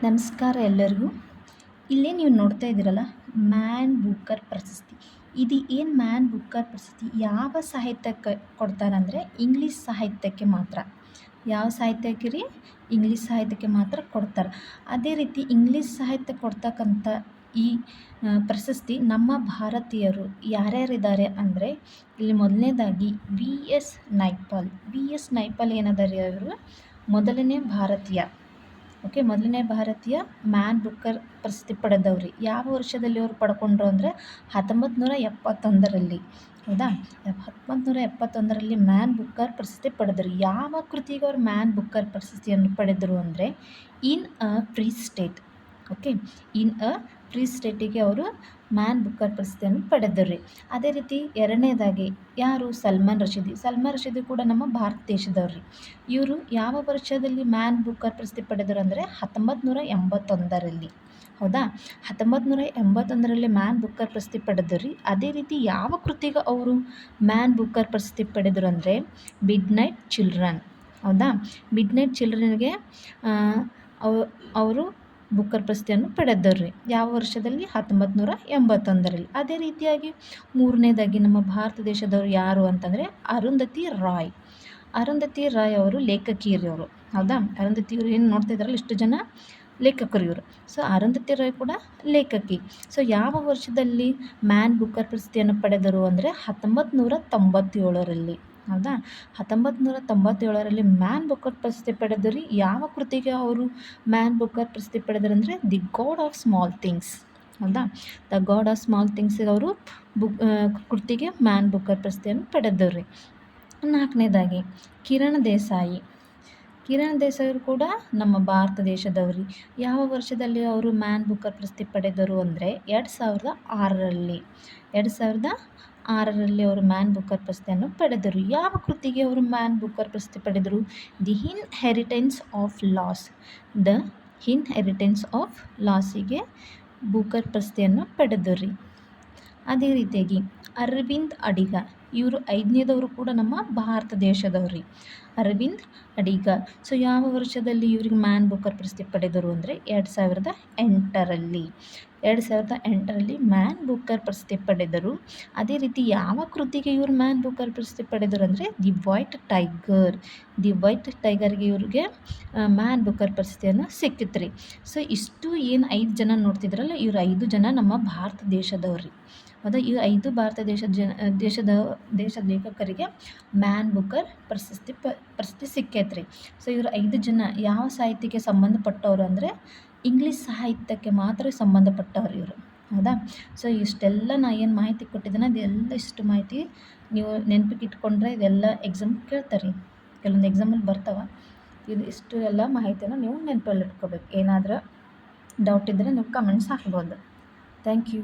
ನಮಸ್ಕಾರ ಎಲ್ಲರಿಗೂ. ಇಲ್ಲೇ ನೀವು ನೋಡ್ತಾ ಇದ್ದೀರಲ್ಲ, ಮ್ಯಾನ್ ಬೂಕರ್ ಪ್ರಶಸ್ತಿ. ಇದು ಏನು ಮ್ಯಾನ್ ಬೂಕರ್ ಪ್ರಶಸ್ತಿ ಯಾವ ಸಾಹಿತ್ಯಕ್ಕೆ ಕೊಡ್ತಾರಂದರೆ ಇಂಗ್ಲೀಷ್ ಸಾಹಿತ್ಯಕ್ಕೆ ಮಾತ್ರ. ಯಾವ ಸಾಹಿತ್ಯಕ್ಕೆ ರೀ? ಇಂಗ್ಲೀಷ್ ಸಾಹಿತ್ಯಕ್ಕೆ ಮಾತ್ರ ಕೊಡ್ತಾರೆ. ಅದೇ ರೀತಿ ಇಂಗ್ಲೀಷ್ ಸಾಹಿತ್ಯ ಕೊಡ್ತಕ್ಕಂಥ ಈ ಪ್ರಶಸ್ತಿ ನಮ್ಮ ಭಾರತೀಯರು ಯಾರ್ಯಾರಿದ್ದಾರೆ ಅಂದರೆ, ಇಲ್ಲಿ ಮೊದಲನೇದಾಗಿ ವಿ.ಎಸ್. ನೈಪಾಲ್. ವಿ.ಎಸ್. ನೈಪಾಲ್ ಏನದಾರಿ ಅವರು ಮೊದಲನೇ ಭಾರತೀಯ ಮ್ಯಾನ್ ಬೂಕರ್ ಪ್ರಶಸ್ತಿ ಪಡೆದವ್ರಿ. ಯಾವ ವರ್ಷದಲ್ಲಿ ಅವರು ಪಡ್ಕೊಂಡ್ರು ಅಂದರೆ 1971ರಲ್ಲಿ. ಹೌದಾ? 1971ರಲ್ಲಿ ಮ್ಯಾನ್ ಬೂಕರ್ ಪ್ರಶಸ್ತಿ ಪಡೆದರು. ಯಾವ ಕೃತಿಗೆ ಅವರು ಮ್ಯಾನ್ ಬೂಕರ್ ಪ್ರಶಸ್ತಿಯನ್ನು ಪಡೆದರು ಅಂದರೆ ಇನ್ ಅ ಫ್ರೀ ಸ್ಟೇಟ್. ಇನ್ ಅ ಫ್ರೀ ಸ್ಟೇಟಿಗೆ ಅವರು ಮ್ಯಾನ್ ಬೂಕರ್ ಪ್ರಶಸ್ತಿಯನ್ನು ಪಡೆದರು. ಅದೇ ರೀತಿ ಎರಡನೇದಾಗಿ ಯಾರು? ಸಲ್ಮಾನ್ ರಶೀದಿ ಕೂಡ ನಮ್ಮ ಭಾರತ ದೇಶದವ್ರಿ. ಇವರು ಯಾವ ವರ್ಷದಲ್ಲಿ ಮ್ಯಾನ್ ಬೂಕರ್ ಪ್ರಶಸ್ತಿ ಪಡೆದರು ಅಂದರೆ 1981ರಲ್ಲಿ. ಹೌದಾ? 1981ರಲ್ಲಿ ಮ್ಯಾನ್ ಬೂಕರ್ ಪ್ರಶಸ್ತಿ ಪಡೆದರು. ಅದೇ ರೀತಿ ಯಾವ ಕೃತಿಗೆ ಅವರು ಮ್ಯಾನ್ ಬೂಕರ್ ಪ್ರಶಸ್ತಿ ಪಡೆದರು ಅಂದರೆ ಮಿಡ್ ನೈಟ್ ಚಿಲ್ಡ್ರನ್. ಹೌದಾ? ಮಿಡ್ ನೈಟ್ ಚಿಲ್ಡ್ರನ್ಗೆ ಅವರು ಬೂಕರ್ ಪ್ರಶಸ್ತಿಯನ್ನು ಪಡೆದವ್ರಿ. ಯಾವ ವರ್ಷದಲ್ಲಿ? 1981ರಲ್ಲಿ. ಅದೇ ರೀತಿಯಾಗಿ ಮೂರನೇದಾಗಿ ನಮ್ಮ ಭಾರತ ದೇಶದವರು ಯಾರು ಅಂತಂದರೆ ಅರುಂಧತಿ ರಾಯ್ ಅವರು ಲೇಖಕಿಯರು ಅವರು. ಹೌದಾ? ಅರುಂಧತಿ ಇವರು ಏನು ನೋಡ್ತಾ ಇದ್ದಾರಲ್ಲ, ಇಷ್ಟು ಜನ ಲೇಖಕರು ಇವರು. ಸೊ ಅರುಂಧತಿ ರಾಯ್ ಕೂಡ ಲೇಖಕಿ. ಸೊ ಯಾವ ವರ್ಷದಲ್ಲಿ ಮ್ಯಾನ್ ಬೂಕರ್ ಪ್ರಶಸ್ತಿಯನ್ನು ಪಡೆದರು ಅಂದರೆ 1997ರಲ್ಲಿ. ಹೌದಾ? 1997ರಲ್ಲಿ ಮ್ಯಾನ್ ಬೂಕರ್ ಪ್ರಶಸ್ತಿ ಪಡೆದರು. ಯಾವ ಕೃತಿಗೆ ಅವರು ಮ್ಯಾನ್ ಬೂಕರ್ ಪ್ರಶಸ್ತಿ ಪಡೆದರು ಅಂದರೆ the god of small things. ಹೌದಾ? ದ ಗಾಡ್ ಆಫ್ ಸ್ಮಾಲ್ ಥಿಂಗ್ಸಿಗೆ ಅವರು ಕೃತಿಗೆ ಮ್ಯಾನ್ ಬೂಕರ್ ಪ್ರಶಸ್ತಿಯನ್ನು ಪಡೆದವ್ರಿ. ನಾಲ್ಕನೇದಾಗಿ ಕಿರಣ್ ದೇಸಾಯಿ ಅವರು ಕೂಡ ನಮ್ಮ ಭಾರತ ದೇಶದವ್ರಿ. ಯಾವ ವರ್ಷದಲ್ಲಿ ಅವರು ಮ್ಯಾನ್ ಬೂಕರ್ ಪ್ರಶಸ್ತಿ ಪಡೆದರು ಅಂದರೆ 2006ರಲ್ಲಿ ಅವರು ಮ್ಯಾನ್ ಬೂಕರ್ ಪ್ರಶಸ್ತಿಯನ್ನು ಪಡೆದರು. ಯಾವ ಕೃತಿಗೆ ಅವರು ಮ್ಯಾನ್ ಬೂಕರ್ ಪ್ರಶಸ್ತಿ ಪಡೆದರು? ದಿ ಇನ್ಹೆರಿಟೆನ್ಸ್ ಆಫ್ ಲಾಸಿಗೆ ಬೂಕರ್ ಪ್ರಶಸ್ತಿಯನ್ನು ಪಡೆದರು. ಅದೇ ರೀತಿಯಾಗಿ ಅರವಿಂದ್ ಅಡಿಗ ಇವರು 5ನೇದವರು ಕೂಡ ನಮ್ಮ ಭಾರತ ದೇಶದವ್ರಿ. ಅರವಿಂದ್ ಅಡಿಗ. ಸೊ ಯಾವ ವರ್ಷದಲ್ಲಿ ಇವರಿಗೆ ಮ್ಯಾನ್ ಬೂಕರ್ ಪ್ರಶಸ್ತಿ ಪಡೆದರು ಅಂದರೆ 2008ರಲ್ಲಿ ಮ್ಯಾನ್ ಬೂಕರ್ ಪ್ರಶಸ್ತಿ ಪಡೆದರು. ಅದೇ ರೀತಿ ಯಾವ ಕೃತಿಗೆ ಇವರು ಮ್ಯಾನ್ ಬೂಕರ್ ಪ್ರಶಸ್ತಿ ಪಡೆದರು ಅಂದರೆ ದಿ ವೈಟ್ ಟೈಗರ್ಗೆ ಇವ್ರಿಗೆ ಮ್ಯಾನ್ ಬೂಕರ್ ಪ್ರಶಸ್ತಿಯನ್ನು ಸಿಕ್ಕಿತ್ರಿ. ಸೊ ಇಷ್ಟು ಏನು 5 ಜನ ನೋಡ್ತಿದ್ರಲ್ಲ, ಇವರು 5 ಜನ ನಮ್ಮ ಭಾರತ ದೇಶದವ್ರಿ. ಹೌದಾ? ಈ 5 ಭಾರತ ದೇಶದ ಲೇಖಕರಿಗೆ ಮ್ಯಾನ್ ಬೂಕರ್ ಪ್ರಶಸ್ತಿ ಸಿಕ್ಕೈತ್ರಿ. ಸೊ ಇವರು 5 ಜನ ಯಾವ ಸಾಹಿತ್ಯಕ್ಕೆ ಸಂಬಂಧಪಟ್ಟವರು ಅಂದರೆ ಇಂಗ್ಲೀಷ್ ಸಾಹಿತ್ಯಕ್ಕೆ ಮಾತ್ರ ಸಂಬಂಧಪಟ್ಟವ್ರು ಇವರು. ಹೌದಾ? ಸೊ ಇಷ್ಟೆಲ್ಲ ನಾ ಏನು ಮಾಹಿತಿ ಕೊಟ್ಟಿದ್ದೇನೆ ಅದೆಲ್ಲ ಇಷ್ಟು ಮಾಹಿತಿ ನೀವು ನೆನಪಿಗೆ ಇಟ್ಕೊಂಡ್ರೆ ಇದೆಲ್ಲ ಎಕ್ಸಾಮ್ ಕೇಳ್ತಾರೆ. ಕೆಲವೊಂದು ಎಕ್ಸಾಮಲ್ಲಿ ಬರ್ತಾವ. ಇದು ಇಷ್ಟು ಎಲ್ಲ ಮಾಹಿತಿಯನ್ನು ನೀವು ನೆನಪಲ್ಲಿ ಇಟ್ಕೋಬೇಕು. ಏನಾದರೂ ಡೌಟ್ ಇದ್ದರೆ ನೀವು ಕಮೆಂಟ್ಸ್ ಹಾಕ್ಬೋದು. Thank you.